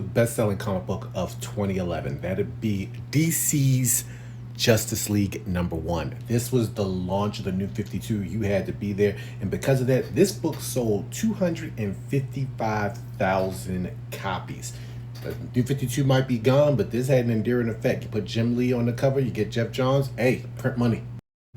best-selling comic book of 2011. That'd be DC's Justice League #1. This was the launch of the New 52. You had to be there, and because of that, this book sold 255,000 copies. The New 52 might be gone, but this had an enduring effect. You put Jim Lee on the cover, you get Jeff Johns. Hey, print money.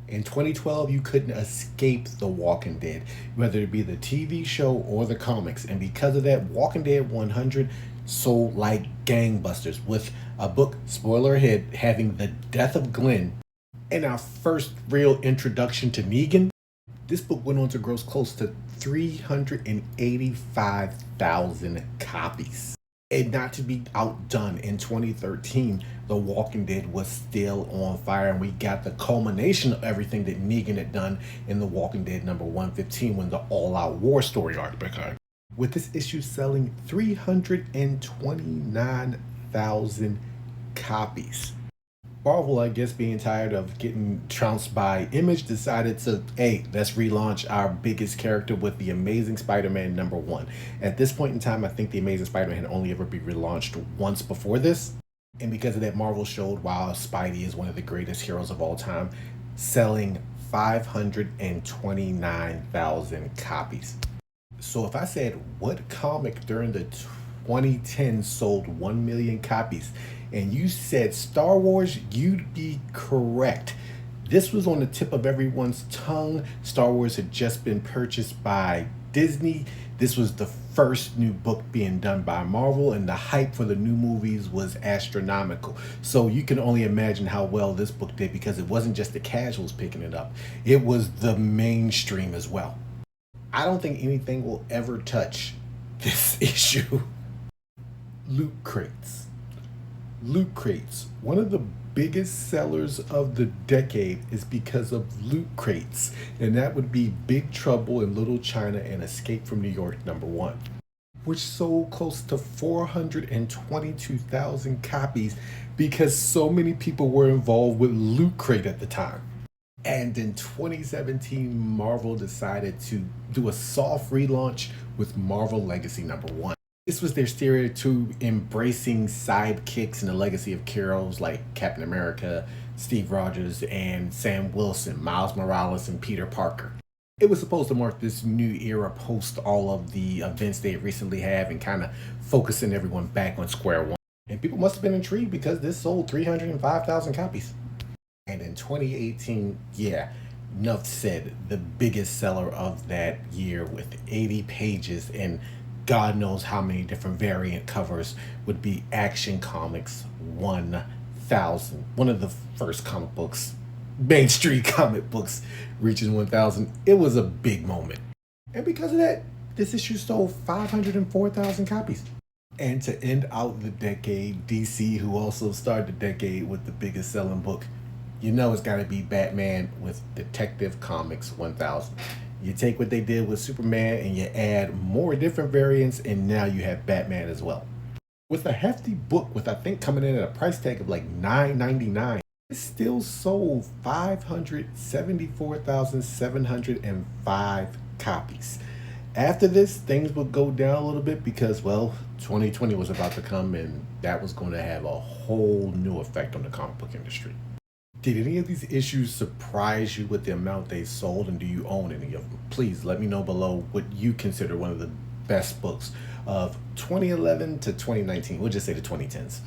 In 2012, you couldn't escape The Walking Dead, whether it be the TV show or the comics. And because of that, Walking Dead 100 sold like gangbusters, with a book, spoiler ahead, having the death of Glenn and our first real introduction to Negan. This book went on to gross close to 385,000 copies. And not to be outdone, in 2013, The Walking Dead was still on fire, and we got the culmination of everything that Negan had done in The Walking Dead #115 when the all-out war story arc began. With this issue selling 329,000 copies. Marvel, I guess being tired of getting trounced by Image, decided to, hey, let's relaunch our biggest character with the Amazing Spider-Man #1. At this point in time, I think the Amazing Spider-Man had only ever been relaunched once before this. And because of that, Marvel showed why Spidey is one of the greatest heroes of all time, selling 529,000 copies. So if I said what comic during the 2010 sold 1 million copies, and you said Star Wars, you'd be correct. This was on the tip of everyone's tongue. Star Wars had just been purchased by Disney. This was the first new book being done by Marvel, and the hype for the new movies was astronomical. So you can only imagine how well this book did, because it wasn't just the casuals picking it up. It was the mainstream as well. I don't think anything will ever touch this issue. Loot crates. Loot crates. One of the biggest sellers of the decade is because of loot crates, and that would be Big Trouble in Little China and Escape from New York #1, which sold close to 422,000 copies because so many people were involved with Loot Crate at the time. And in 2017, Marvel decided to do a soft relaunch with Marvel Legacy #1. This was their steer to embracing sidekicks and the legacy of heroes like Captain America, Steve Rogers, and Sam Wilson, Miles Morales, and Peter Parker. It was supposed to mark this new era post all of the events they recently have, and kind of focusing everyone back on square one. And people must have been intrigued because this sold 305,000 copies. And in 2018, yeah, enough said, the biggest seller of that year with 80 pages and God knows how many different variant covers would be Action Comics 1000. One of the first comic books, mainstream comic books, reaching 1000. It was a big moment. And because of that, this issue sold 504,000 copies. And to end out the decade, DC, who also started the decade with the biggest selling book, you know it's got to be Batman with Detective Comics 1000. You take what they did with Superman and you add more different variants, and now you have Batman as well. With a hefty book, with I think coming in at a price tag of like $9.99, it still sold 574,705 copies. After this, things would go down a little bit because, well, 2020 was about to come, and that was going to have a whole new effect on the comic book industry. Did any of these issues surprise you with the amount they sold, and do you own any of them? Please let me know below what you consider one of the best books of 2011 to 2019. We'll just say the 2010s.